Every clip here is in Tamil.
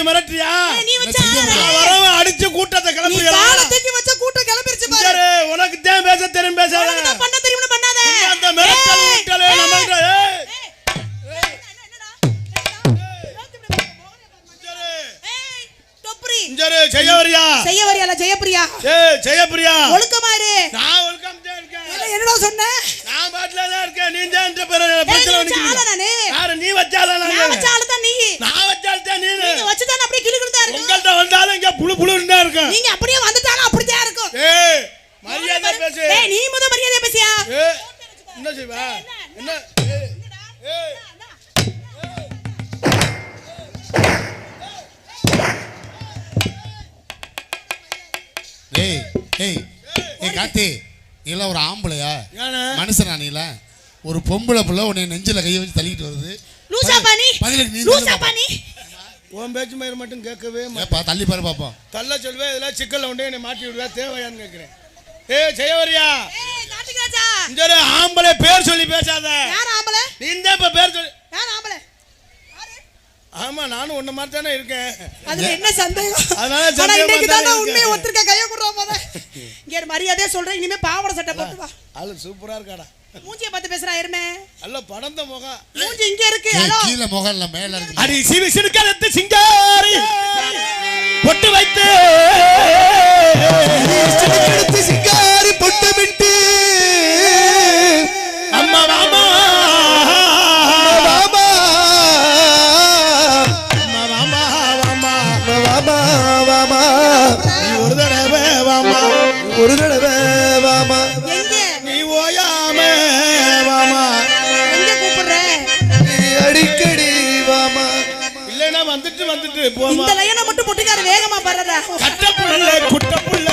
மிரட்டியா நீ வச்சா வரவ அடிச்சு கூட்டத்தை கிளப்பியா கால தூக்கி வச்ச கூட்டம் கிளம்பிருச்சு பாரு உனக்கு தான் பேச தெரியும் பேசாத உனக்கு பண்ண தெரியும்னு பண்ணாத அந்த மிரட்டல் விட்டலே நமக்கு இஞ்சரு செய்யவரியா ஜெயப்பிரியா ஜெயப்பிரியா ஒழுக்கமா இரு நான் ஒழுக்கம் தான் இருக்கேன் என்னடா சொன்ன நான் பாட்ல தான் இருக்கேன் நீ தான் இந்த பிரச்சனை நிக்கிறீங்க யாரு நீ வச்சால நான் வச்சால தான் நீ நான் வச்சால தான் நீங்க வச்சு தான் அப்படியே கிளுகிளுதா இருக்கு உங்கள்ட்ட வந்தாலும் இங்க புளு புளுன்னு இருக்கும் நீங்க அப்படியே வந்துட்டாலும் அப்படி தான் இருக்கும் மரியாதை பேசு நீ முத மரியாதை பேசியா என்ன செய்வா என்ன கார்த்தி நீல ஒரு ஆம்பளையா மனுஷனா நீல ஒரு பொம்பளை புள்ள உன்னை நெஞ்சில கையை வச்சு தள்ளிட்டு வருது லூசா பானி பதிலுக்கு நீ லூசா பானி உன் பேச்சு மயிர் மட்டும் கேட்கவே தள்ளி பாரு பாப்போம் தள்ள சொல்வே இதெல்லாம் சிக்கல்ல உண்டே என்னை மாட்டி விடுவா தேவையான்னு கேட்கிறேன் ஜெயவரியா நாட்டுராஜா இந்த ஆம்பளை பேர் சொல்லி பேசாத யார் ஆம்பளை நீ இந்த இப்ப பேர் சொல்லி யார் ஆம்பளை ஆமா நானும் உன்ன மாதிரி தானே இருக்கேன் அதுல என்ன சந்தேகம் அதனால சந்தேகமா தான் உண்மையை ஒத்துக்க கைய குடுறா போத இங்க மரியாதையா சொல்றேன் இனிமே பாவாடை சட்டை போட்டு வா ஆளு சூப்பரா இருக்காடா மூஞ்சிய பார்த்து பேசுறா எருமே நல்ல படந்த முகம் மூஞ்சி இங்க இருக்கு ஹலோ கீழ முகம் இல்ல மேல இருக்கு அடி சிறு சிறுகலத்து சிங்காரி பொட்டு வைத்து சிறுகலத்து சிங்காரி பொட்டு விட்டு அம்மா மாமா ஒரு தடவை வாமா நீ ஓயாம வாமா எங்க கூப்பிடுற நீ அடிக்கடி வாமா இல்லனா வந்துட்டு போமா இந்த லைனை மட்டும் பொட்டுக்கார வேகமா பறறா கட்டப்புள்ள குட்டப்புள்ள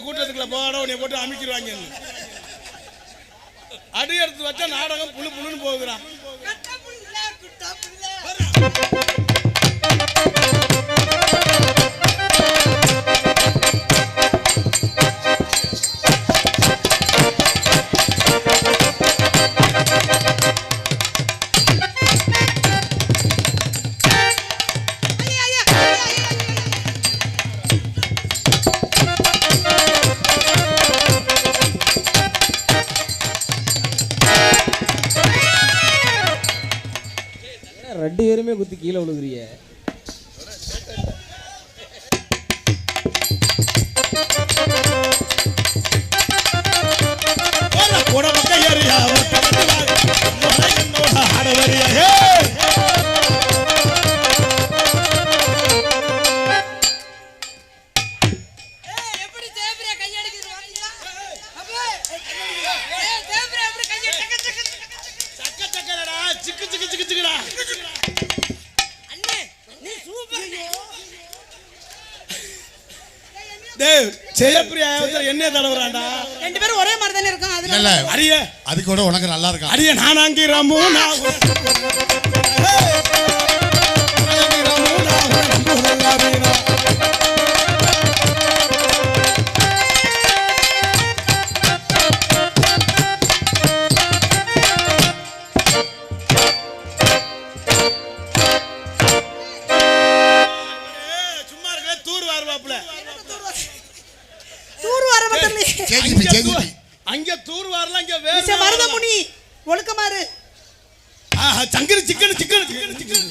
கூட்டத்துக்குள்ள போட உன்னை போட்டு அமைக்கிடுவாங்க அடி எடுத்து வச்சா நாடகம் புழு புழுன்னு போகுறான் ரெண்டு பேருமே குத்தி கீழே விழுகுறிய என்ன தடவுறாண்டா ரெண்டு பேரும் ஒரே மாதிரி தானே இருக்கான் அதனால அரிய அது கூட உனக்கு நல்லா இருக்கும் அரிய நானாங்கி ராமு வீணா. சும்மா இருக்க தூர் வாருவாப்புல. தூர் வர மட்டும் கேஜிபி அங்க தூர் வாரலாம் இங்க வேற மிஸ்டர் மருதமுனி ஒழுக்கமாரு. சங்கரி சிக்கன் சிக்கன் சிக்கன்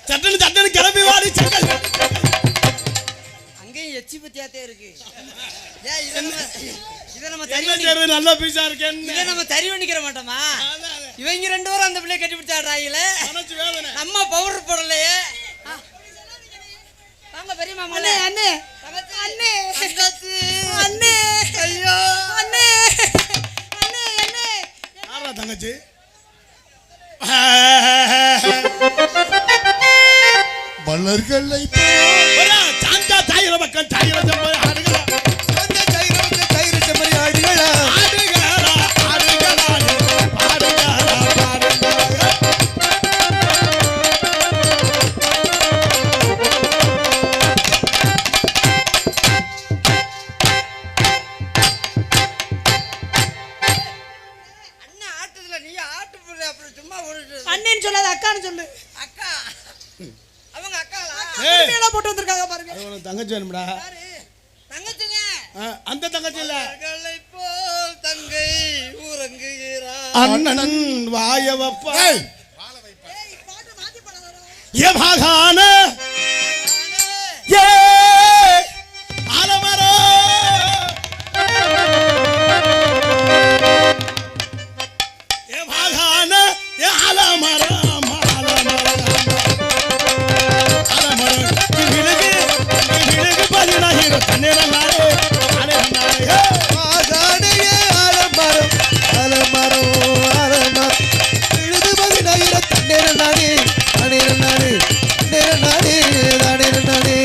சட்டனு சட்டனு கிளம்பி வாடி சிக்கன். அங்கேயும் எச்சி பத்தியாத்தே இருக்கு. ஏன் இதை நம்ம என்ன செய்யறது? நல்ல பீஸா இருக்கேன். இதை நம்ம தறி பண்ணிக்கிற மாட்டோமா? இவங்க 2 பேரும் அந்த பிள்ளைய கட்டி பிடிச்சாடுறாங்களே. மனசு வேதனை. நம்ம பவுடர் போடலையே. வாங்க பெரிய மாமா. அண்ணே அண்ணே அண்ணே அண்ணே ஐயோ அண்ணே அண்ணே அண்ணே யாரா தங்கச்சி? மலர்களை சாந்தா தாயிர பக்கம் தாயிர செம்மறி ஆடுகளா தயிர் செம்மறி ஆடுகளா ஆடுகளா ஆடுகளா பாடுகளா பாடுகளா. அண்ணா ஆட்டுதுல நீ ஆட்டு போடுற அப்புறம் சும்மா ஓடிட்டு. அண்ணேன்னு சொல்லாத அக்கான்னு சொல்லு. அக்கா அவங்க அக்காளா? ஏய் மேல போட்டு வந்திருக்காங்க பாருங்க. அது உனக்கு தங்கச்சி வேணும்டா. யாரு? தங்கச்சிங்க. அந்த தங்கச்சி இல்ல. அவர்களை போல் தங்கை உறங்குகிறார். அண்ணன் வாயவப்பா ஏய், பாட்டு மாத்தி பாடாதடா. ஏ மகான ஏ ஆலமரோ ஏ மகான ஏ ஆலமரம் ஆலமரம் ஆலமரம் விழுகு விழுகு பதினாயிர தண்ணீர நாளே நாளே ஆகாடையே ஆலமரம் ஆலமரம் ஆலமரம் எழுது பதினாயிர தண்ணீர நாடே அநேர நாடே நேர நாடே நாடே நாடே.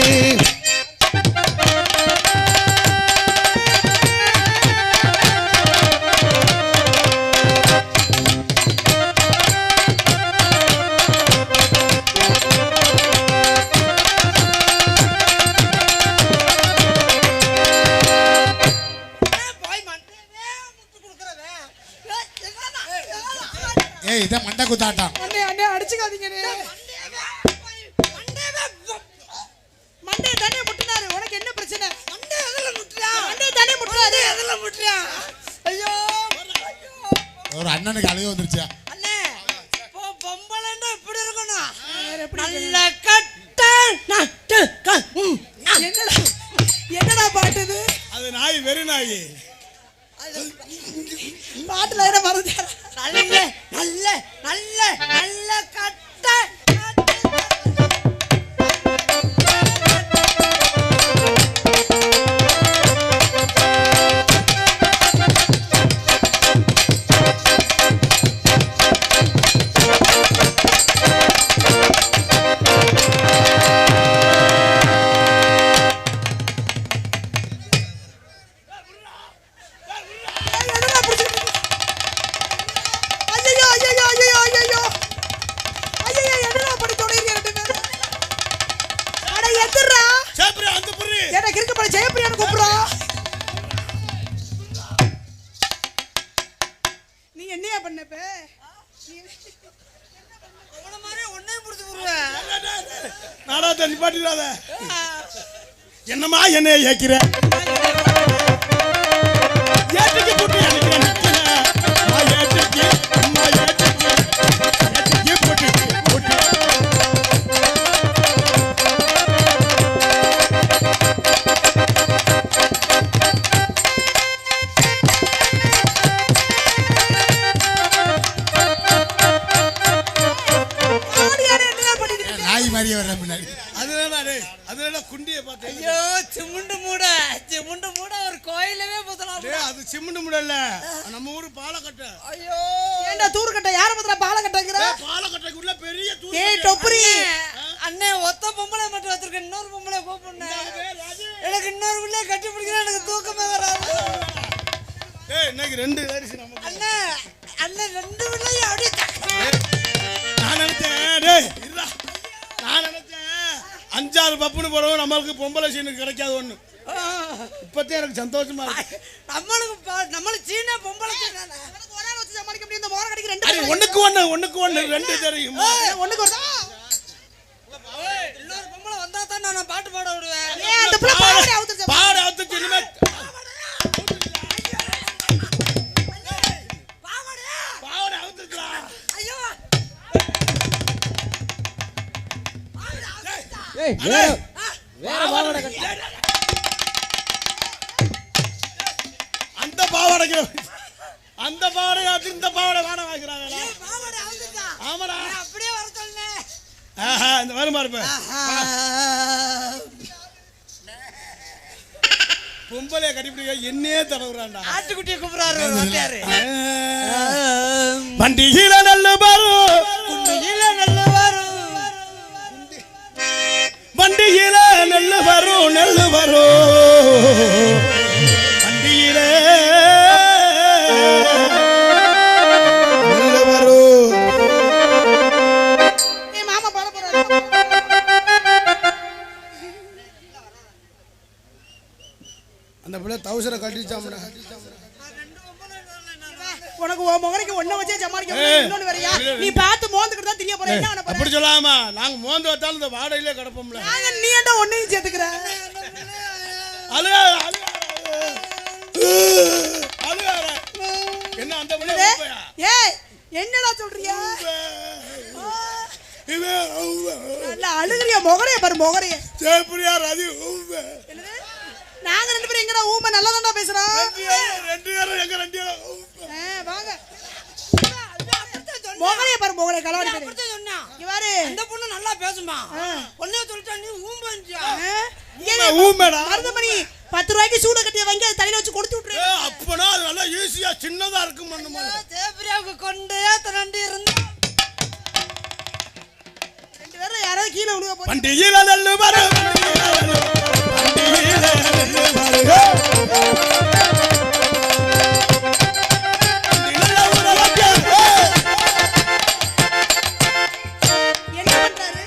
போய் மண்டே முத்து கொடுக்கறவே. ஏய் இதான் மண்டை குத்தாட்டம். அண்ணே அண்ணே அடிச்சுக்காதீங்கண்ணே. மண்டே தானே முட்டினாரு. உனக்கு என்ன பிரச்சனை? மண்டே எதுல முட்டுறா? மண்டே தானே முட்டினாரு. எதுல முட்டுறா? ஐயோ ஒரு அண்ணனுக்கு அழுக வந்துருச்சா? அண்ணே பொம்பளைன்னா இப்படி இருக்கணும். வேற எப்படி நல்ல கட்ட நட்டு என்னடா என்னடா பாட்டு இது? அது நாய் வெறு நாய். பாட்டுல என்ன மறந்துட்டாரா? நல்ல நல்ல நல்ல நல்ல கட்ட என்னடா புடிச்சிட்டு? ஐயோ ஐயோ ஐயோ ஐயோ ஐயோ என்னடா பண்ணி தொலைறீங்க ரெண்டு பேரும்? அட எதிரா? சேப்ரி அந்த புரி ஏடா கிறுக்கு பண்ண ஜெயப்பிரியான்னு கூப்பிடுறா. நீ என்னையா பண்ணப்ப? உன மாதிரி ஒன்னையும் புடிச்சு போடுவேன். நாடாத்த நிப்பாட்டிடாத. என்னம்மா என்னை ஏக்கிற? ஏட்டுக்கு போட்டு அடிக்கிற நிக்கிற. நான் ஏட்டுக்கு அம்மா ஏட்டுக்கு போட்டு போட்டு ஆடியாரே என்னடா பண்ணிட்டு இருக்க? நாய் மாதிரியே வர்ற பின்னாடி. அதுல குண்டிய பார்த்தேன். ஐயோ சிமுண்டு மூட ஒரு கோயிலவே புத்தலாம். டேய் அது சிமெண்ட் முடல்ல. நம்ம ஊரு பாலக்கட்டை. ஐயோ ஏண்டா தூர்கட்ட யார பத்திரா பால கட்டங்கற? பாலக்கட்டைக்குள்ள பெரிய தூர். ஏய் டொப்பரி. அண்ணே ஒத்த பொம்பளை மட்டும் வச்சிருக்க இன்னொரு பொம்பளை கூப்பிடுனே. எனக்கு இன்னொரு பிள்ளை கட்டி பிடிக்கிற எனக்கு தூக்கமே வராது. ஏய் இன்னைக்கு ரெண்டு வாரிசு நமக்கு. அண்ணே அண்ணே 2 பிள்ளையும் அப்படியே நான் ஆள் பப்புன்னு போறவங்க நம்மளுக்கு பொம்பளை சீனுக்கு கிடைக்காது ஒண்ணு. இப்பத்தே எனக்கு சந்தோஷமா இருக்கு. நம்மளுக்கு சீனா பொம்பளை சீனா ஒரு ஆள் வச்சு சமாளிக்க முடியும். இந்த மோர கடிக்கு ரெண்டு ஒண்ணுக்கு ஒண்ணு ரெண்டு தெரியும். ஒண்ணுக்கு ஒரு இன்னொரு பொம்பளை வந்தா தான் நான் பாட்டு பாட விடுவேன். அந்த புள்ள பாவடை அவுத்துச்சு. பாட அவுத்துச்சு இனிமே பாவடை அவுத்துச்சுடா. ஐயோ ஏய் வேற பாவாடை கட்டு. அந்த பாவாடைக்கு அந்த பாவாடை இந்த பாவாடை வாடகை வாங்குறாங்க. பாவாடை அவுத்துச்சா? ஆமாடா. அப்படியே வர சொன்னேன். ஆஹா இந்த வருமா இருப்பேன். பொம்பளைய கட்டிப்பிடிக்க என்னையே தடவுறான்டா. ஆட்டுக்குட்டியை கூப்பிடுறாரு வாத்தியாரு. வண்டியில நல்ல வரும் குண்டியில நல்ல வரும். வண்டியில நெல்லு வரும் வண்டியில நெல்லு வரும். மாமா பாட போறாரு. அந்த பிள்ளை தௌசரை கட்டிச்சாம்டா. உனக்கு உன் முகரைக்கு ஒண்ண வச்சே சமாளிக்க முடியும். இன்னொன்னு வேறயா? நீ பார்த்து மோந்துக்கிட்டு தான் தெரிய போற. என்ன பண்ண போற? அப்படி சொல்லாமா நாங்க மோந்து வச்சாலும் இந்த வாடையிலே கிடப்போம்ல. நீ ஏன்டா ஒண்ணையும் சேர்த்துக்கிற? என்ன அந்த பிள்ளை ஏய் என்னடா சொல்றியா? இல்ல அழுகுறியா? முகரைய பாரு முகரைய. ஜெயபிரியா ரதி நாங்க ரெண்டு பேரும் எங்கடா ஊமை நல்லா தான்டா பேசுறோம். ரெண்டு பேரும் எங்க ரெண்டு வாங்க முகரைய பாரு முகரைய கலவாடி பாரு. அப்படியே சொன்னா. இங்க பாரு அந்த பொண்ணு நல்லா பேசுமா. ஒண்ணே சொல்லிட்டா நீ ஊம்பஞ்சியா. ஊமேடா மருதமணி 10 ரூபாய்க்கு சூட கட்டிய வாங்கி அது தலையில வச்சு கொடுத்து விட்டுரு. அப்பனா அது நல்லா ஈஸியா சின்னதா இருக்கும் பண்ணுமா. தேவரியாவுக்கு கொண்டே தரண்டி இருந்தா ரெண்டு பேரும் யாராவது கீழே விழுக போறீங்க. வண்டியில நெல்லு வரும் வண்டியில நெல்லு வரும். என்ன பண்றாரு?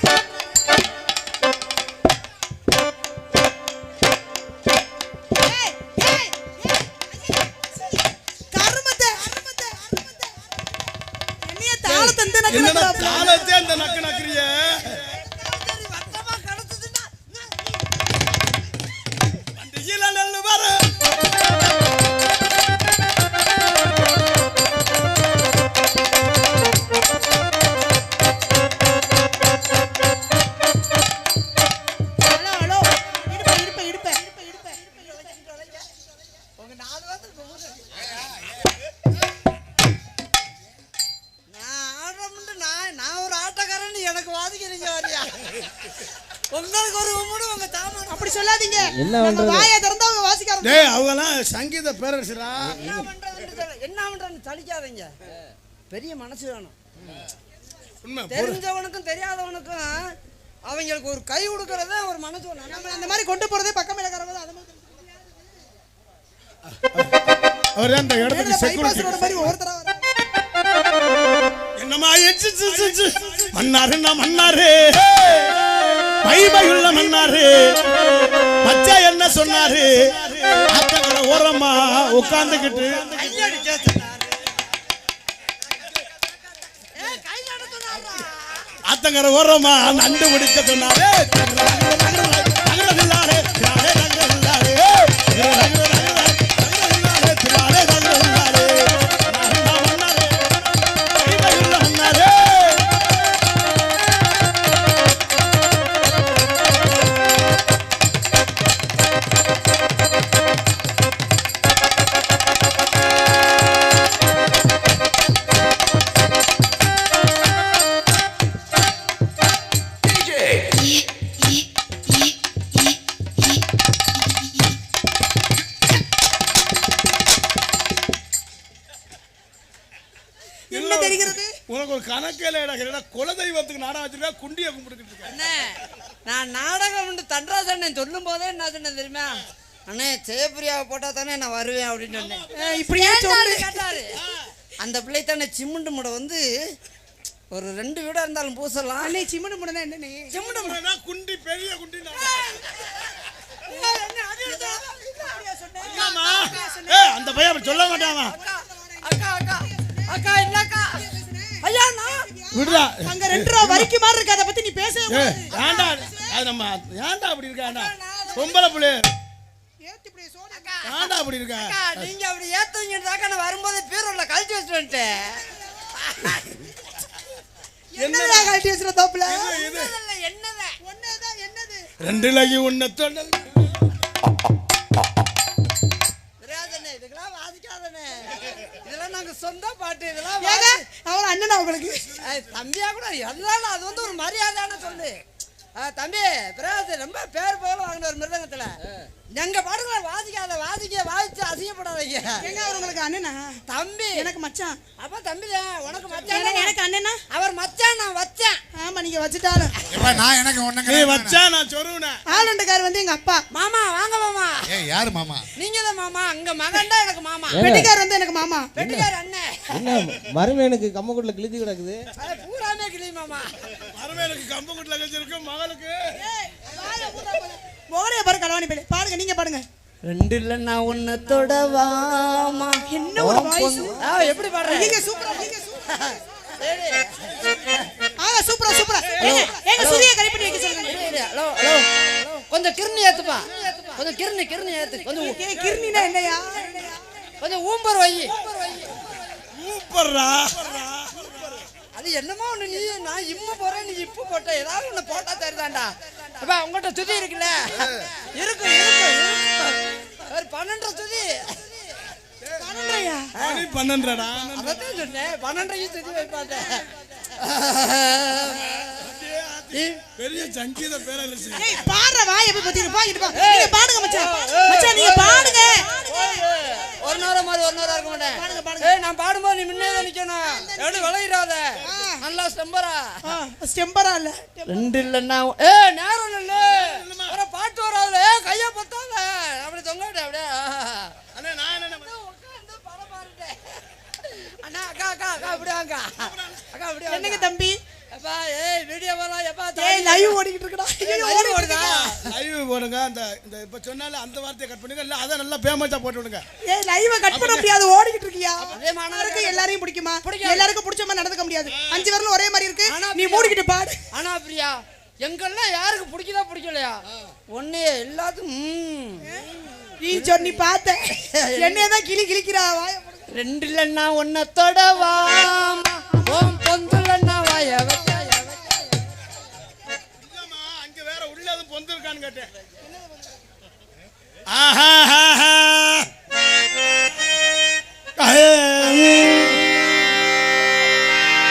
ஏய் ஏய் கருமத்தை என்னைய தாளத்தை இந்த என்னடா நக்கற தாளத்தே அந்த நக்கு நக்கறிய. வட்டமா கடத்துதுன்னா வண்டியில நெல்லு வரும். ஹலோ ஹலோ இடுப்ப உங்க 4 வாரத்துக்கு போகுது. நான் ஆடுறமுண்டு நான் ஒரு ஆட்டக்காரன்னு எனக்கு வாதிக்கிறீங்க வரியா? உங்களுக்கு ஒரு உம்முடு உங்க தாமன் அப்படி சொல்லாதீங்க. என்ன நம்ம பண்றது? வாயை திறந்தா அவங்க வாசிக்க ஆரம்பிச்சு. டேய் அவங்கலாம் சங்கீத பேரரசரா. என்ன பண்றேன்னு தளிக்காதீங்க. பெரிய மனசு வேணும். உண்மை தெரிஞ்சவனுக்கும் தெரியாதவனுக்கும் அவங்களுக்கு ஒரு கை கொடுக்கறதே ஒரு மனசு வேணும். நம்ம அந்த மாதிரி கொண்டு போறதே பக்கம் இலக்கறவங்க அது மாதிரி அவர் அந்த இடத்துக்கு பைபாஸ் செக்யூரிட்டி ரோட் மாதிரி ஒருத்தரா வர. என்னமா மன்னாரு பைபையுள்ள மன்னாரு மச்சா என்ன சொன்னாரு. அத்தங்கட ஓரமா உட்கார்ந்துகிட்டு அத்தங்கட ஓரமா நண்டு முடிக்க சொன்னாரு. என்ன தெரிகிறது? உனக்கு ஒரு கணக்கேல குலதெய்வத்துக்கு நாடா வச்சிருக்கா குண்டிய கும்பிட்டுக்கிட்டு இருக்க. அண்ணே நான் நாடகம் தண்டராஜன் சொல்லும் போதே என்ன சொன்னேன் தெரியுமா? அண்ணே ஜெயபிரியாவை போட்டா தானே நான் வருவேன் அப்படின்னு சொன்னேன். இப்படியே சொல்லு. கேட்டாரு அந்த பிள்ளை தானே சிமெண்ட் மூட வந்து ஒரு 2 வீடா இருந்தாலும் பூசலாம். அண்ணே சிம்முடு முடனா என்னண்ணே? சிம்முடு முடனா குண்டி பெரிய குண்டி அந்த பையன் அப்படி சொல்ல மாட்டாமா. அக்கா அக்கா அக்கா இல்லக்கா ஐயா நான் விடுடா. அங்க 2 ரூபா வரிக்கு மாதிரி இருக்கு, அதை பத்தி நீ பேசவே கூடாது. ஏன்டா அது நம்ம ஏன்டா அப்படி இருக்காண்டா பொம்பளை புள்ளை ஏத்தி இப்படி சோடி ஏன்டா அப்படி இருக்கா? அக்கா நீங்க அப்படி ஏத்துவீங்கன்றதாக்க நான் வரும்போது பீரோல கழிச்சு வச்சுட்டு வந்துட்டேன். என்னடா கழட்டி வச்சிர தோப்புல? இது என்னது ஒன்னேதான் என்னது? 2 லகி உன்ன தொண்டல் விராதனே இதெல்லாம் வாசிக்காதனே. இதெல்லாம் நாங்க சொந்த பாட்டு. இதெல்லாம் ஏங்க அவன் அண்ணனா உங்களுக்கு? தம்பியா கூட இருந்தாலும் அது வந்து ஒரு மரியாதையான சொல்லு. தம்பி பிரகாஷ் ரொம்ப பேர் போல வாங்கின ஒரு மிருதங்கத்துல எங்க பாடுகளை வாசிக்காத வாசிச்சு அசிங்கப்படாதீங்க. ஏங்க அவர் உங்களுக்கு அண்ணனா? தம்பி எனக்கு மச்சான். அப்ப தம்பி உனக்கு மச்சான். எனக்கு அண்ணனா? அவர் மச்சான் நான் வச்சேன். ஆமா நீங்க வச்சுட்டாலும் நான் எனக்கு நீ வச்சா நான் சொருவனே. ஆளுண்டக்கார் வந்து எங்க அப்பா. மாமா வாங்க மாமா. ஏய் யாரு மாமா? நீங்க தான் மாமா. அங்க மகன் தான் எனக்கு மாமா. பெட்டிக்கார் வந்து எனக்கு மாமா. பெட்டிக்கார் அண்ணன். என்ன மருமேனுக்கு கம்மக்குள்ள கிழிச்சு கிடக்குது? பூராமே கிளி மாமா. மருமேனுக்கு கம்பு குட்ல கழிச்சிருக்கு மகளுக்கு. மோரைய பாரு கலவாணி பேரு. பாடுங்க நீங்க பாடுங்க. 2 இல்ல நான் உன்னை தொடவாமா. என்ன ஒரு வாய்ஸ். எப்படி பாடுறீங்க? நீங்க சூப்பரா நீங்க சூப்பரா. சூப்பரா. ஏங்க சூரிய கறி பண்ணி வைக்க சொல்லுங்க. ஹலோ கொஞ்சம் கிர்னி ஏத்துப்பா. கொஞ்சம் கிர்னி ஏத்து. கொஞ்சம் கிர்னினா என்னையா? கொஞ்சம் ஊம்பர் வை. சூப்பர்ரா. அது என்னமோ ஒண்ணு நீ நான் இம்மு போறேன் நீ இப்பு போட்ட ஏதாவது ஒண்ணு போட்டா தெரிதாண்டா. அப்பா உங்ககிட்ட சுதி இருக்குல்ல? இருக்கு ஒரு 12 சுதி. 12யா? நீ 12டா. அதான் சொன்னேன் 12 சுதி வைப்பாட்ட. பெரிய சங்கீத பேரரசு. ஏய் பாடுற வாய் எப்படி பத்திட்டு பா இங்க பா. நீங்க பாடுங்க மச்சான். மச்சான் நீங்க பாடுங்க. ஒரு நேரம் மாதிரி ஒரு நேரம் இருக்க மாட்டேன். ஏய் நான் பாடும்போது நீ முன்னே தான் நிக்கணும். எப்படி விளையிராத. நல்லா ஸ்டெம்பரா. ஸ்டெம்பரா இல்ல. 2 இல்லன்னா ஏய் நேரம் இல்ல. ஒரு பாட்டு வராது. கைய பத்தாத. அப்படி தொங்கடே அப்படியே. அண்ணா நான் என்ன உட்கார்ந்து பட பாருடே. அண்ணா அக்கா அப்படியே அக்கா அப்படியே. என்னங்க தம்பி? அப்பா ஏய் வீடியோ வரலாம் எப்பா. ஏய் லைவ் ஓடிக்கிட்டு இருக்குடா. லைவ் ஓடுதா? லைவ் போடுங்க. அந்த இப்ப சொன்னால அந்த வார்த்தையை கட் பண்ணுங்க. இல்ல அத நல்லா ஃபேமஸா போட்டு விடுங்க. ஏய் லைவ் கட் பண்ண முடியாது ஓடிக்கிட்டு இருக்கியா? அதே மானருக்கு எல்லாரையும் பிடிக்குமா? எல்லாருக்கும் பிடிச்ச மாதிரி நடந்துக்க முடியாது. 5 விரலும் ஒரே மாதிரி இருக்கு. நீ நீ மூடிக்கிட்டு பாடு. ஆனா பிரியா எங்கெல்லாம் யாருக்கு பிடிக்குதா பிடிக்கலையா ஒண்ணே எல்லாத்துக்கும் நீ சொன்னி பார்த்த என்னையதான் கிளிக்கிறா வாய. 2 இல்லன்னா ஒன்ன தொடவாமா. ஓம் பொந்துலன்னா வாய வைக்க. இல்லம்மா அங்க வேற உள்ளது பொந்து இருக்கான்னு கேட்டேன். ஆஹா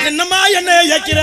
என்னம்மா என்ன ஏக்கிற?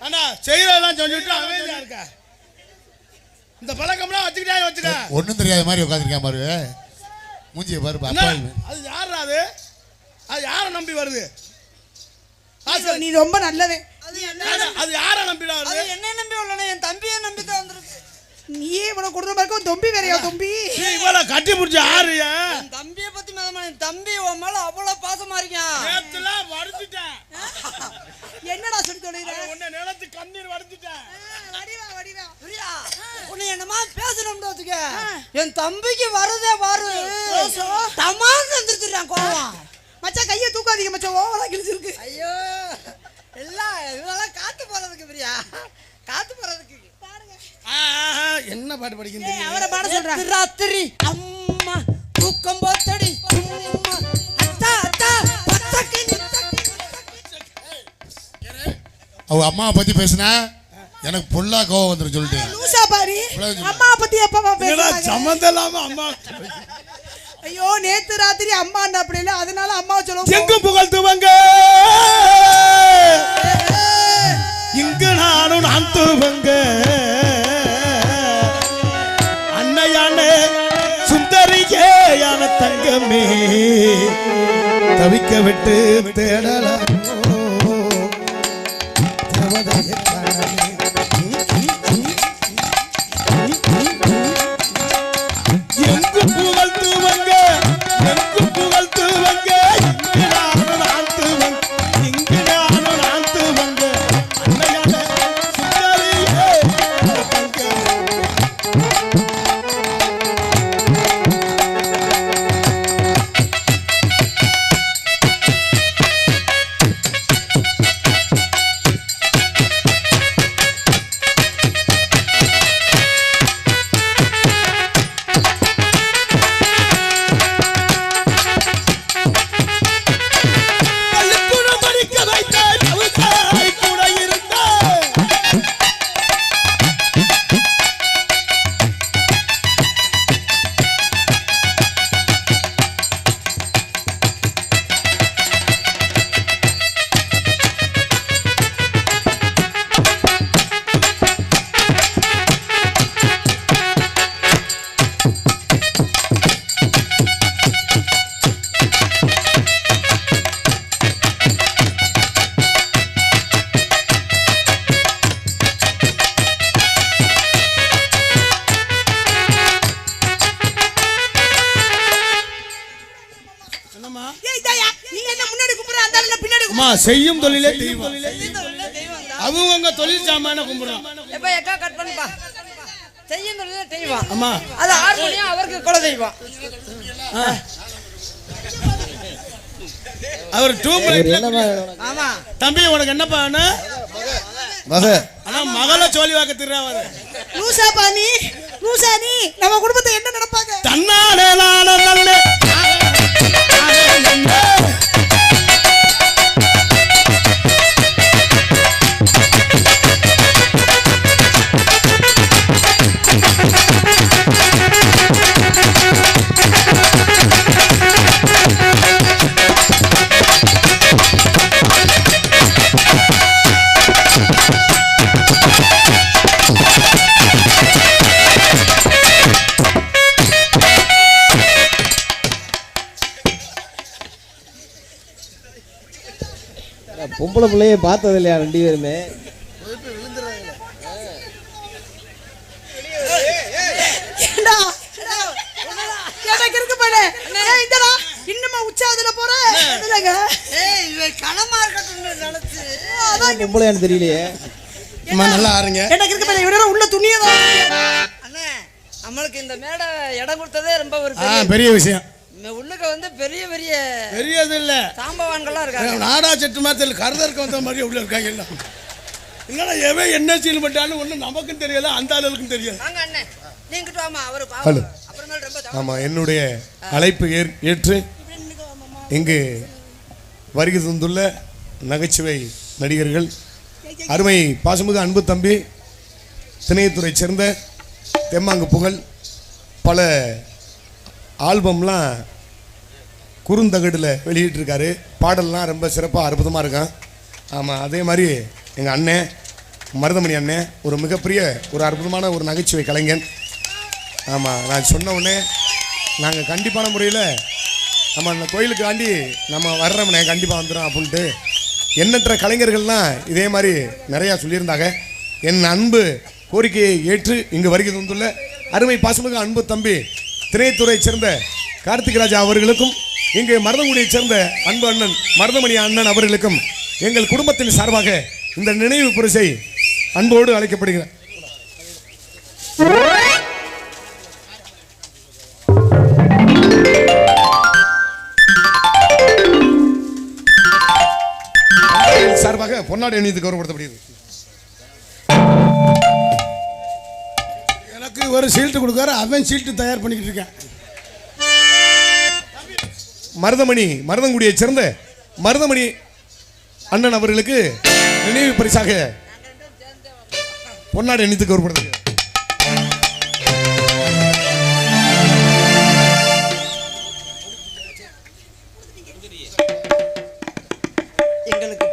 அண்ணா செய்யறதெல்லாம் சொல்லிட்டு அமைதியா இருக்க. இந்த பழக்கம்லாம் வச்சுக்கிட்டே ஒண்ணும் தெரியாத மாதிரி உட்காந்துருக்கேன் பாரு. மூஞ்சியை பாரு அப்பா. அது யாரா? அது யாரை நம்பி வருது? நீ ரொம்ப நல்லவன். அது யாரை நம்பிடா வருது? அது என்ன நம்பி வரல என் தம்பியை நம்பி தான் வந்திருக்கு. நீயே இவ்வளவு கொடுத்த மாதிரி தொம்பி வேறையா தொம்பி? நீ இவ்வளவு கட்டி பிடிச்ச ஆறுயா? என் தம்பியை பத்தி மேல என் தம்பி உன் மேல அவ்வளவு பாசமா இருக்கான். நேத்துலாம் வடிச்சிட்டேன். என்னடா சொல்லி தொலைற? உன்னை நிலத்து கண்ணீர் வடிச்சிட்டேன். வடிவா பிரியா உன்னை என்னமா பேசணும்னு வச்சுக்க. என் தம்பிக்கு வரதே வரு தமான்னு வந்துருச்சுறான் கோவம். மச்சான் கையை தூக்காதீங்க மச்சான், ஓவரா கிழிச்சிருக்கு. ஐயோ எல்லாம் இதெல்லாம் காத்து போறதுக்கு பிரியா, காத்து போறதுக்கு. என்ன பாட்டு படிக்கிறீங்க? அவரை பாட சொல்றாங்க. ராத்திரி அம்மா தூக்கம் போத்தடி அம்மா அத்தா அத்தா பத்தக்கி அவ அம்மாவை பத்தி பேசினா எனக்கு பொல்லா கோவம் வந்துரும் சொல்லிட்டு. லூசா பாரு. அம்மா பத்தி எப்பமா பேசுறாங்க? சம்மந்தம் இல்லாம அம்மா ஐயோ நேத்து ராத்திரி அம்மா அப்படி இல்ல, அதனால அம்மாவை சொல்லுவோம். எங்கும் புகழ்த்துவங்க இங்கு நானும் நான் தூவங்க அன்னையான சுந்தரியே யான தங்கமே தவிக்க விட்டு தேடலாம் செய்யும் தொழிலே தெய்வம். அவங்க தொழில் சாமான கும்பிடுறோம். எப்ப எக்கா கட் பண்ணுப்பா. செய்யும் தொழிலே தெய்வம். அம்மா அது ஹார்மோனியம் அவருக்கு குல தெய்வம். அவர் டியூப்லைட். ஆமா தம்பி உனக்கு என்னப்பா வேணும்? மக ஆனா மகள சோலி வாக்க திருறாவாரு. லூசா பாணி லூசா நீ நம்ம குடும்பத்தை என்ன நடப்பாங்க? தன்னாலே நானே நல்லே பொம்பளை பிள்ளைய பார்த்தது இல்லையா ரெண்டு பேருமே? இன்னுமா உச்சாதுல போற பொம்பளையான்னு தெரியலையே. நல்லா ஆறுங்க. எனக்கு இருக்க பாரு உள்ள துணியதான். அண்ணே நம்மளுக்கு இந்த மேடை இடம் கொடுத்ததே ரொம்ப ஒரு பெரிய விஷயம். உள்ளுக்கு வந்து பெரிய பெரிய பெரியது இல்ல சாம்பவான்கள்லாம் இருக்காங்க. நாடா செட்டு மாதிரி கருதற்கு வந்த மாதிரி உள்ள இருக்காங்க எல்லாம். இல்லைன்னா எவன் என்ன சீல் பண்ணிட்டாலும் ஒன்றும் நமக்கும் தெரியல, அந்த ஆளுக்கும் தெரியாது. வாங்க அண்ணே நீங்கிட்டு வாமா அவரு ஹலோ. அப்புறமேல் ரொம்ப ஆமாம், என்னுடைய அழைப்பு ஏற்று இங்கு வருகை தந்துள்ள நகைச்சுவை நடிகர்கள் அருமை பாசமிகு அன்பு தம்பி திணையத்துறை சேர்ந்த தெம்மாங்கு புகழ் பல ஆல்பம்லாம் குறுந்தகடில் வெளியிட்டிருக்காரு. பாடல்லாம் ரொம்ப சிறப்பாக அற்புதமாக இருக்கான். ஆமாம், அதே மாதிரி எங்கள் அண்ணன் மருதமணி அண்ணன் ஒரு மிகப்பெரிய ஒரு அற்புதமான ஒரு நகைச்சுவை கலைஞன். ஆமாம், நான் சொன்ன உடனே நாங்கள் கண்டிப்பான முறையில் நம்ம அந்த கோயிலுக்காண்டி நம்ம வர்றோம்னே கண்டிப்பாக வந்துடும் அப்படின்ட்டு எண்ணற்ற கலைஞர்கள்லாம் இதே மாதிரி நிறையா சொல்லியிருந்தாங்க. என் அன்பு கோரிக்கையை ஏற்று இங்கு வருகை தந்துள்ள அருமை பாசமிகு அன்பு தம்பி திரைத்துறை சேர்ந்த கார்த்திகராஜா அவர்களுக்கும் இங்கு மருதங்குடியைச் சேர்ந்த அன்பு அண்ணன் மருதமணி அண்ணன் அவர்களுக்கும் எங்கள் குடும்பத்தின் சார்பாக இந்த நினைவு பரிசை அன்போடு அழைக்கப்படுகிறார். சார்பாக பொன்னாடை அணிந்து கௌரவப்படுத்தப்படுகிறது. எனக்கு ஒரு சீல்ட்டு கொடுக்காரு, அவன் சீல்ட்டு தயார் பண்ணிக்கிட்டு இருக்கேன். மருதங்குடியைச் சேர்ந்த மருதமணி அண்ணன் அவர்களுக்கு நினைவு பரிசாக பொன்னாடை அணிந்து கௌரவப்படுத்தப்படுகிறது.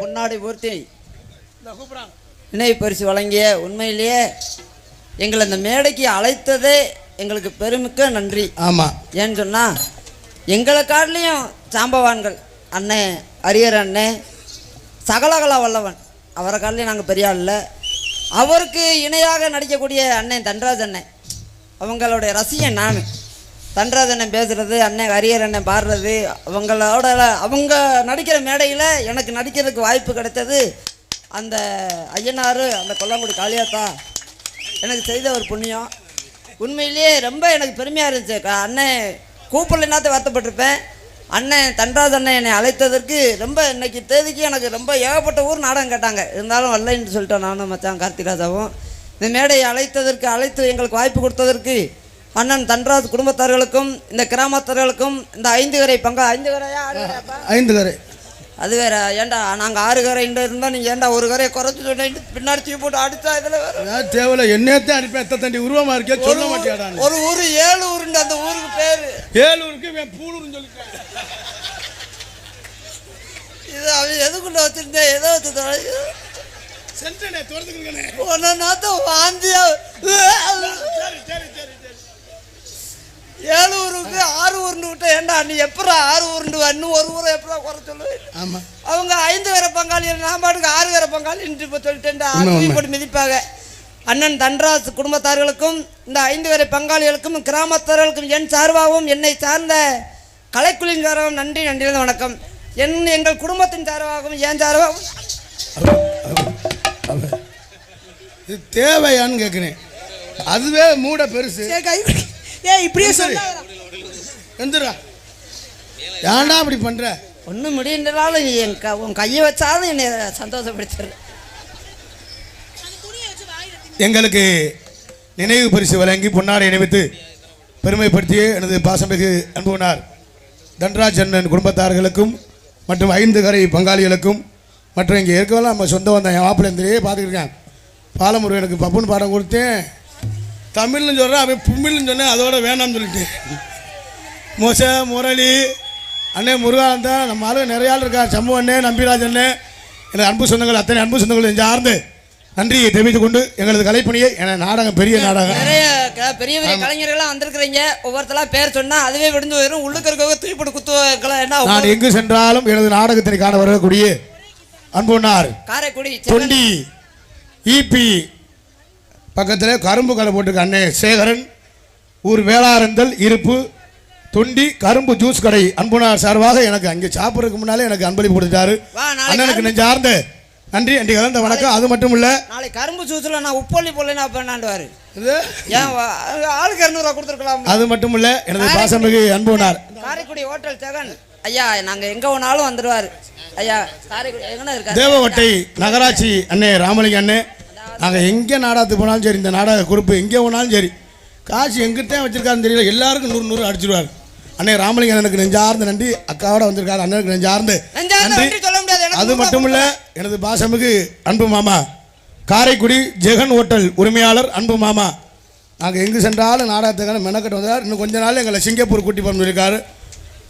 பொன்னாடை போர்த்தி நினைவு பரிசு வழங்கிய உண்மையிலேயே எங்களை இந்த மேடைக்கு அழைத்ததே எங்களுக்கு பெருமிக்க நன்றி. ஆமாம், ஏன்னு சொன்னால் எங்களை காட்டிலையும் சாம்பவான்கள் அண்ணன் அரியர் அண்ணன் சகலகலா வல்லவன் அவரை காட்டிலையும் நாங்கள் பெரிய ஆள் இல்லை. அவருக்கு இணையாக நடிக்கக்கூடிய அண்ணன் தன்ராஜ் அண்ணன் அவங்களுடைய ரசிகன் நான். தன்ராஜ் அண்ணன் பேசுகிறது, அண்ணன் அரியர் அண்ணன் பாடுறது, அவங்க நடிக்கிற மேடையில் எனக்கு நடிக்கிறதுக்கு வாய்ப்பு கிடைத்தது அந்த ஐயனார் அந்த கொல்லங்குடி காளியாத்தா எனக்கு செய்த ஒரு புண்ணியம். உண்மையிலேயே ரொம்ப எனக்கு பெருமையாக இருந்துச்சு. அண்ணன் கூப்பிடலைனாத்த வருத்தப்பட்டிருப்பேன். அண்ணன் தன்ராஜ் அண்ணன் என்னை அழைத்ததற்கு ரொம்ப இன்னைக்கு தேதிக்கு எனக்கு ரொம்ப ஏகப்பட்ட ஊர் நாடகம் கேட்டாங்க. இருந்தாலும் வரலைன்னு சொல்லிட்டேன் நானும் மச்சான் கார்த்திராஜாவும். இந்த மேடையை அழைத்து எங்களுக்கு வாய்ப்பு கொடுத்ததற்கு அண்ணன் தன்ராஜ் குடும்பத்தார்களுக்கும் இந்த கிராமத்தார்களுக்கும் இந்த 5 கரை 5 கரை அது வேற. ஏன்டா நாங்கள் 6 கரை இருந்தால் நீங்கள் ஏன்டா ஒரு கரையை குறைச்சி சொன்ன பின்னாடி தூக்கி போட்டு அடித்தா இதில் வேறு தேவையில்ல. என்னத்தான் அனுப்பி எத்த தண்டி உருவமாக இருக்கே சொல்ல மாட்டேடா. ஒரு ஊர் 7 ஊருண்டு அந்த ஊருக்கு பேர் 7 ஊருக்கு பூலூர்னு சொல்லிட்டேன். இது அவன் எதுக்குள்ள வச்சிருந்தேன் ஏதோ வச்சு சென்டனே துறந்துக்கிறேனே ஒன்று நாத்தம் வாந்தியா. 7 ஊருக்கு 6 ஊருண்டு விட்ட ஏண்டா நீ எப்படா 6 ஊருண்டு இன்னும் ஒரு ஊரை எப்படா குறை சொல்லுவேன். ஆமாம், அவங்க 5 கரை பங்காளிகள் நான் பாட்டுக்கு 6 கரை பங்காளின்னு இப்போ சொல்லிட்டேன்டா போட்டு மிதிப்பாங்க. அண்ணன் தன்ராஜ் குடும்பத்தார்களுக்கும் இந்த 5 கரை பங்காளிகளுக்கும் கிராமத்தார்களுக்கும் என் சார்பாகவும் என்னை சார்ந்த கலைக்குழுவின் சார்பாகவும் நன்றி வணக்கம். எங்கள் குடும்பத்தின் சார்பாகவும் என் சார்பாகவும் இது தேவையான்னு கேட்குறேன். அதுவே மூட பெருசு. இப்படியே சொல்ல எந்திரா ஏன்டா அப்படி பண்ற? ஒன்றும் முடியனாலும் நீ உன் கையை வச்சாலும் என்னை சந்தோஷப்படுத்துற. எங்களுக்கு நினைவு பரிசு வழங்கி பொன்னாடை அணிவித்து பெருமைப்படுத்திய எனது பாசமிகு அன்புனார் தன்ராஜ் அண்ணன் குடும்பத்தார்களுக்கும் மற்றும் 5 கரை பங்காளிகளுக்கும் மற்றும் இங்கே இருக்கவெல்லாம் நம்ம சொந்த வந்த என் மாப்பிள்ளையே பார்த்துக்கிருக்கேன். பாலமுருகனுக்கு பப்புன்னு பாடம் கொடுத்தேன். தமிழ்னு சொல்கிறேன், அவன் புமிழ்னு சொன்னேன். அதோட வேணாம்னு சொல்லிட்டேன். மோச முரளி அண்ணே முருகானந்தன் நம்ம ஆளு நிறைய ஆள் இருக்கா. சம்பு அண்ணே நம்பிராஜ் அண்ணே எனது அன்பு சொந்தங்கள் அத்தனை அன்பு சொந்தங்கள் சார்ந்து நன்றியை தெரிவித்துக் கொண்டு எங்களது கலைப்பணியை என நாடகம் பெரிய நாடகம் நிறைய பெரிய பெரிய கலைஞர்கள்லாம் வந்திருக்கிறீங்க. ஒவ்வொருத்தலாம் பேர் சொன்னால் அதுவே விடுந்து போயிடும். உள்ளுக்கு இருக்கவங்க தூக்கிப்பட்டு குத்துவலாம். என்ன நான் எங்கு சென்றாலும் எனது நாடகத்தினை காண வரக்கூடிய அன்புனார் காரைக்குடி தொண்டி ஈபி பக்கத்தில் கரும்பு கடை போட்டிருக்க அண்ணே சேகரன் ஊர் வேளாரந்தல் இருப்பு தொண்டி கரும்பு ஜூஸ் கடை அன்புனார் சார்பாக எனக்கு அங்கே சாப்பிட்றதுக்கு முன்னாலே எனக்கு அன்பளிப்பு கொடுத்தாரு. அண்ணனுக்கு நெஞ்சார்ந்த நன்றி அண்டி கலந்த வணக்கம். அது மட்டும் இல்ல நாளைக்கு கரும்பு ஜூஸ்ல நான் உப்பள்ளி போடலன்னா பண்ணாண்டுவாரு. ஏன் ஆளுக்கு 200 கொடுத்துருக்கலாம். அது மட்டும் இல்ல எனது பாசமிகு அன்புனார் காரைக்குடி ஹோட்டல் ஜெகன் ஐயா நாங்க எங்க வேணாலும் வந்துடுவாரு. ஐயா காரைக்குடி எங்கன இருக்காரு தேவவட்டை நகராட்சி அண்ணே ராமலிங்க அண்ணே நாங்கள் எங்கே நாடகத்துக்கு போனாலும் சரி இந்த நாடக குறிப்பு எங்கே போனாலும் சரி காசு எங்கிட்டே வச்சிருக்காருன்னு தெரியல எல்லாருக்கும் 100 அடிச்சிடுவார். அண்ணே ராமலிங்க அண்ணனுக்கு நெஞ்சார்ந்த நன்றி. அக்காவோட வந்திருக்காரு அண்ணனுக்கு நெஞ்சார்ந்து நன்றி. அது மட்டும் இல்ல எனது பாசமிகு அன்பு மாமா காரைக்குடி ஜெகன் ஹோட்டல் உரிமையாளர் அன்பு மாமா நாங்கள் எங்கு சென்றாலும் நாடகத்துக்கான மெனக்கட்டு வந்தார். இன்னும் கொஞ்ச நாள் எங்களை சிங்கப்பூர் கூட்டி போயிருக்காரு.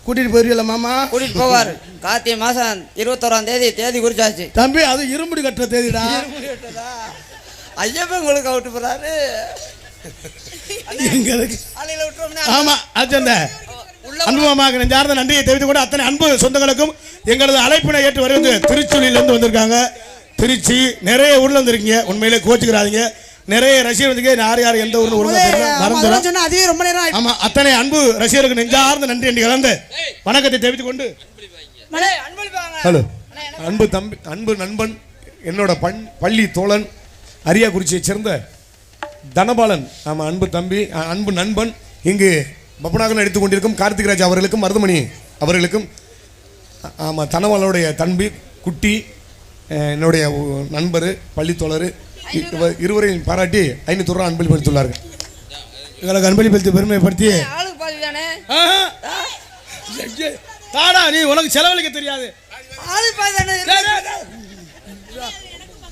கூட்டிட்டு போயிருக்கல மாமா கூட்டிட்டு போவார். கார்த்திகை மாதம் 21 தேதி குறிச்சாச்சு தம்பி. அது இருமுடி கட்டுற தேதிடா. ஐயப்பன் உங்களுக்கு அவுட்டு போறாரு. ஆமா அச்சந்த அன்பு மாமாவுக்கு நெஞ்சார்ந்த நன்றியை தெரிவித்துக் கொண்டு அத்தனை அன்பு சொந்தங்களுக்கும் எங்களது அழைப்பினை ஏற்று வருவது திருச்சூலிலிருந்து வந்திருக்காங்க. திருச்சி நிறைய ஊர்ல வந்திருக்கீங்க. உண்மையிலே கோச்சுக்கிறாதீங்க. நிறைய ரசிகர் வந்து யார் எந்த ஊர்ல மறந்துடும். அதுவே ரொம்ப நேரம். ஆமா அத்தனை அன்பு ரசிகருக்கு நெஞ்சார்ந்த நன்றி என்று கலந்து வணக்கத்தை தெரிவித்துக் கொண்டு ஹலோ அன்பு தம்பி அன்பு நண்பன் என்னோட பள்ளி தோழன் அரியாக்குறிச்சியை சேர்ந்த தனபாலன். ஆமா அன்பு தம்பி அன்பு நண்பன் இங்கு பப்பனாக நடித்துக் கொண்டிருக்கும் கார்த்திகராஜ் அவர்களுக்கும் மருதமணி அவர்களுக்கும் ஆமா தனபாலனுடைய தம்பி குட்டி என்னுடைய நண்பர் பள்ளித்தோழர் இருவரையும் பாராட்டி 500 ரூபா அன்பளிப்படுத்தியுள்ளார்கள். எங்களுக்கு அன்பளிப்படுத்தி பெருமைப்படுத்தி தாடா நீ உனக்கு செலவழிக்க தெரியாது.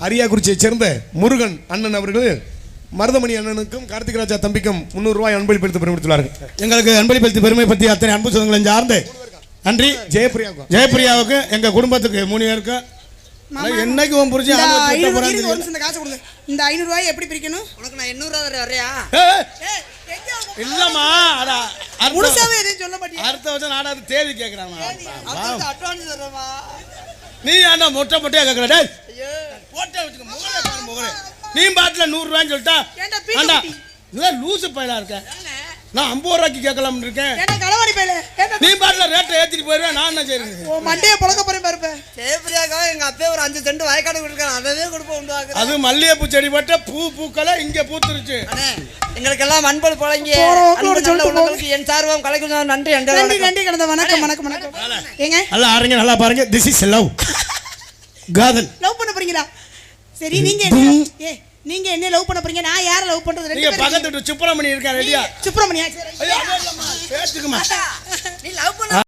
அரியாக்குறிச்சியை சேர்ந்த முருகன் அண்ணன் அவர்கள் மருதமணி அண்ணனுக்கும் கார்த்திகராஜா தம்பிக்கும் 300 ரூபாய் அன்பளிப்படுத்தி பெருமைப்படுத்தியுள்ளார்கள். எங்களுக்கு அன்பளிப்படுத்தி பெருமைப்படுத்தி அத்தனை அன்பு சொந்தங்களை சார்ந்து நன்றி. ஜெயப்பிரியாவுக்கு எங்க குடும்பத்துக்கு 3 பேருக்கு மாமா, என்னைக்கு உன் புரிஞ்சு இந்த ஆள் வச்சு விட்ட 500 போறான்னு இருங்க, ஒரு தெரியல. நிமிஷம் இந்த காசை கொடுங்க. இந்த 500 ரூபாயை எப்படி பிரிக்கணும்? உனக்கு நான் 800 வரையா? ஏய், ஏய், எங்க உங்க- இல்லம்மா அட முழுசாவே எதையும் சொல்ல மாட்டியா? அடுத்த வருஷம் நாடாது தேதி கேட்குறாமா அட்வான்ஸ் தரமா? நீ ஏன்டா மொட்டை மொட்டையா கேட்குற டேய் போட்டே வச்சுக்க முகரே பாரு முகரே நீ பாட்டில் 100 ரூபான்னு சொல்லிட்டா ஏன்டா பீட்டு ஏண்டா குட்டி? இல்லை லூசு பையலா இருக்க நான் 50 ரூபாய்க்கு கேட்கலாம்னு இருக்கேன் ஏன்டா களவாணி பயலே? ஏன்டா நீ பாட்டில் ரேட்டை ஏற்றிட்டு போயிடுவேன் நான் என்ன செய்யுங்க உன் மண்டையை புழக்க போறேன் பாருப்ப. சேப்பிரியாக்கா எங்க அப்பே ஒரு 5 சென்ட் வயக்காடு கொடுத்துருக்கான், அதவே கொடுப்போம் உண்டு வாக்குறேன். அது மல்லிகைப்பூ செடி பட்ட பூக்களை இங்கே பூத்துருச்சு அண்ணே, எங்களுக்கெல்லாம் அன்பு பழங்கிய போற போக்குல அன்பு நல்ல சொல்லிட்டு உள்ளவங்களுக்கு என் சார்பாக கலைக்கும் நன்றி. நன்றி நன்றி கடந்த வணக்கம் வணக்கம் வணக்கம். ஏங்க நல்லா ஆரங்க நல்லா பாருங்க திஸ் இஸ் லவ் காதல் லவ் பண்ண போறீங்களா? சரி நீங்க என்ன ஏ நீங்க என்ன லவ் பண்ண போறீங்க? நான் யாரை லவ் பண்றது? ரெண்டு நீங்க பேரும் பக்கத்து வீட்டு சுப்பிரமணி இருக்கா ரெடியா சுப்பிரமணியா? சரி. பேசுக்குமா நீ லவ் பண்ண